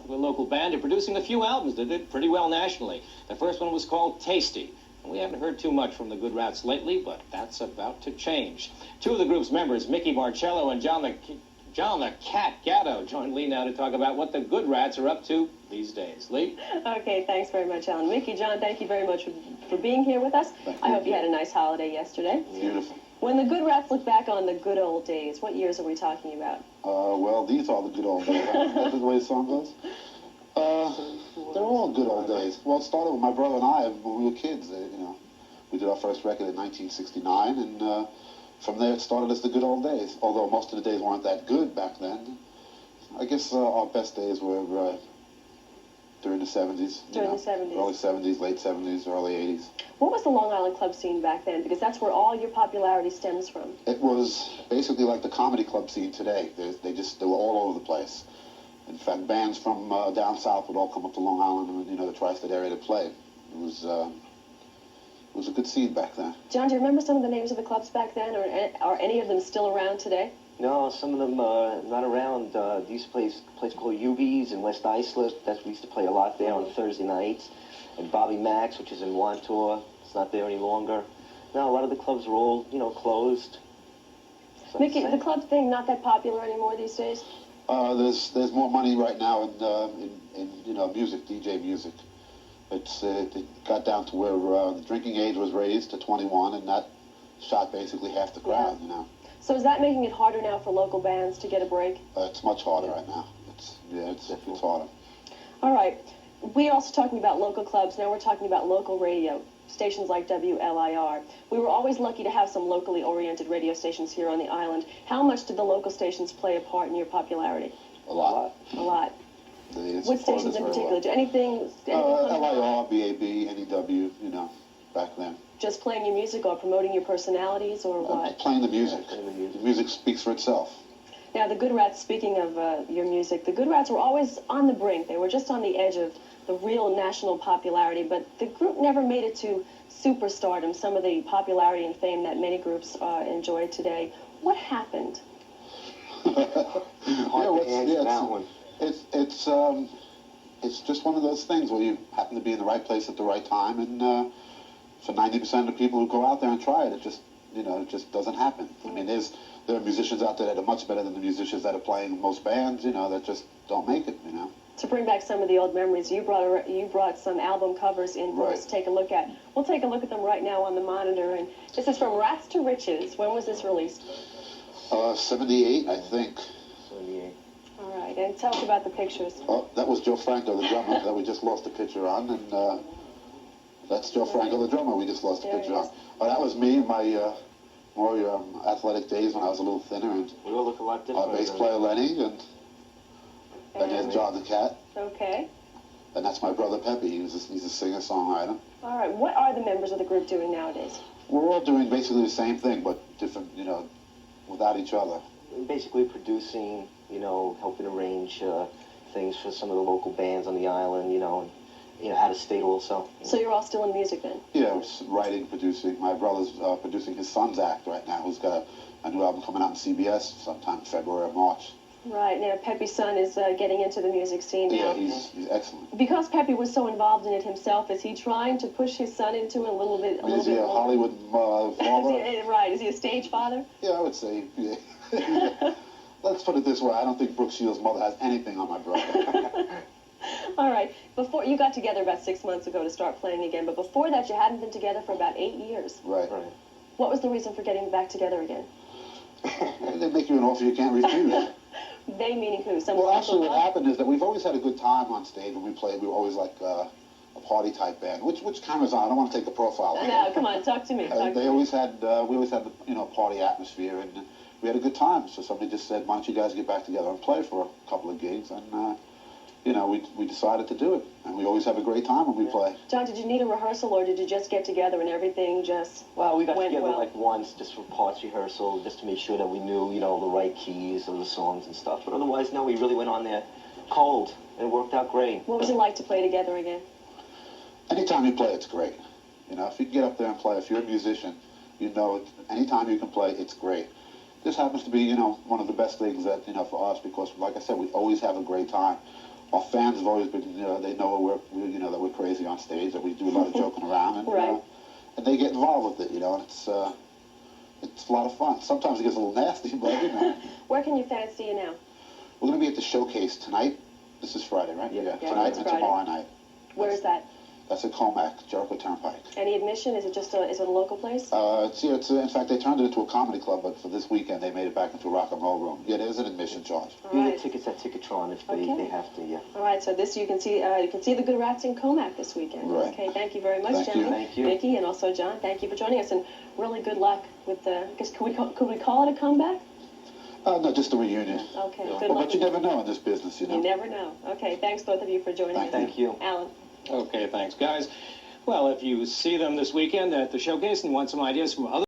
popular local band and producing a few albums that did pretty well nationally. The first one was called Tasty. And we haven't heard too much from the Good Rats lately, but that's about to change. Two of the group's members, Mickey Marchello and John the Cat Gatto, join Lee now to talk about what the Good Rats are up to these days. Lee? Okay, thanks very much, Alan. Mickey, John, thank you very much for being here with us. I hope you had a nice holiday yesterday. Beautiful. When the Good Rats look back on the good old days, what years are we talking about? Well, these are the good old days. That's the way the song goes. They're all good old days. Well, it started with my brother and I when we were kids. We did our first record in 1969, and from there it started as the good old days. Although most of the days weren't that good back then. I guess our best days were during the 70s. During the 70s. Early 70s, late 70s, early 80s. What was the Long Island club scene back then? Because that's where all your popularity stems from. It was basically like the comedy club scene today. They were all over the place. In fact, bands from down south would all come up to Long Island and, the tri-state area to play. It was a good scene back then. John, do you remember some of the names of the clubs back then, or are any of them still around today? No, some of them are not around. There used to play a place called Ubies in West Islip. We used to play a lot there on Thursday nights. And Bobby Mack's, which is in Wantor. It's not there any longer. No, a lot of the clubs are all, closed. So Mickey, the club thing not that popular anymore these days? There's more money right now in music, DJ music. It got down to where the drinking age was raised to 21, and that shot basically half the crowd, So is that making it harder now for local bands to get a break? It's much harder right now. It's harder. All right. We're also talking about local clubs. Now we're talking about local radio, stations like WLIR. We were always lucky to have some locally oriented radio stations here on the island. How much did the local stations play a part in your popularity? A lot. A lot. What stations in particular? Well. Anything LIR, BAB, NEW, back then. Just playing your music or promoting your personalities or what? Playing the music. The music speaks for itself. Now, the Good Rats, speaking of your music, the Good Rats were always on the brink. They were just on the edge of the real national popularity, but the group never made it to superstardom, some of the popularity and fame that many groups enjoy today. What happened? It's just one of those things where you happen to be in the right place at the right time, and for 90% of the people who go out there and try it, it just doesn't happen. I mean, there are musicians out there that are much better than the musicians that are playing most bands, that just don't make it, To bring back some of the old memories, you brought some album covers in for us to take a look at. We'll take a look at them right now on the monitor, and this is from Rats to Riches. When was this released? 78, I think. 78. All right, and tell us about the pictures. Oh, that was Joe Franco, the drummer, that we just lost a picture on, and that's Joe Franco, the drummer, we just lost a picture on. Oh, that was me in my more athletic days when I was a little thinner, and we all look a lot different. Our bass player Lenny, and there's John the Cat. Okay. And that's my brother Pepe. He's a singer-songwriter. All right. What are the members of the group doing nowadays? We're all doing basically the same thing, but different, without each other. Basically producing, helping arrange things for some of the local bands on the island, and, out of state also. So you're all still in music then? Yeah, writing, producing. My brother's producing his son's act right now, who's got a new album coming out on CBS sometime in February or March. Right. Now, Pepe's son is getting into the music scene now. Yeah, he's excellent. Because Pepe was so involved in it himself, is he trying to push his son into it a little bit more? Is he a Hollywood father? Right. Is he a stage father? Yeah, I would say, yeah. Let's put it this way. I don't think Brooke Shields' mother has anything on my brother. All right. Before you got together about 6 months ago to start playing again, but before that you hadn't been together for about 8 years. Right. What was the reason for getting back together again? They make you an offer you can't refuse. They meaning who? Well, actually, what happened is that we've always had a good time on stage when we played. We were always like a party-type band. Which camera's on? I don't want to take the profile. No, come on, talk to me. We always had the party atmosphere, and we had a good time. So somebody just said, "Why don't you guys get back together and play for a couple of gigs?" And we decided to do it, and we always have a great time when we play. John, did you need a rehearsal, or did you just get together and everything just Well, we got went together well? like once just for parts rehearsal, just to make sure that we knew, the right keys of the songs and stuff. But otherwise, no, we really went on there cold, and it worked out great. What was it like to play together again? Anytime you play, it's great. If you can get up there and play, if you're a musician, anytime you can play, it's great. This happens to be, one of the best things that, for us, because, like I said, we always have a great time. our fans have always been, they know that we're crazy on stage, that we do a lot of joking around, and, Right. And they get involved with it, and it's a lot of fun. Sometimes it gets a little nasty, but, Where can your fans see you now? We're going to be at the Showcase tonight. This is Friday, right? Yeah. Tonight it's and Friday. tomorrow night. Where is that? That's at Comac, Jericho Turnpike. Any admission? Is it just is it a local place? In fact, they turned it into a comedy club, but for this weekend, they made it back into a rock and roll room. Yeah, there's an admission charge. All You right. get tickets at Ticketron if they, Okay. they have to, yeah. All right, so this you can see the Good Rats in Comac this weekend. Right. Okay, thank you very much, Thank you. gentlemen. Thank you. Mickey and also John, thank you for joining us, and really good luck with the. I guess could we call it a comeback? No, just a reunion. Okay, Yeah. good Well, luck. but you never know in this business, You never know. Okay, thanks both of you for joining us. Thank you. Alan. Okay, thanks, guys. Well, if you see them this weekend at the showcase and want some ideas from other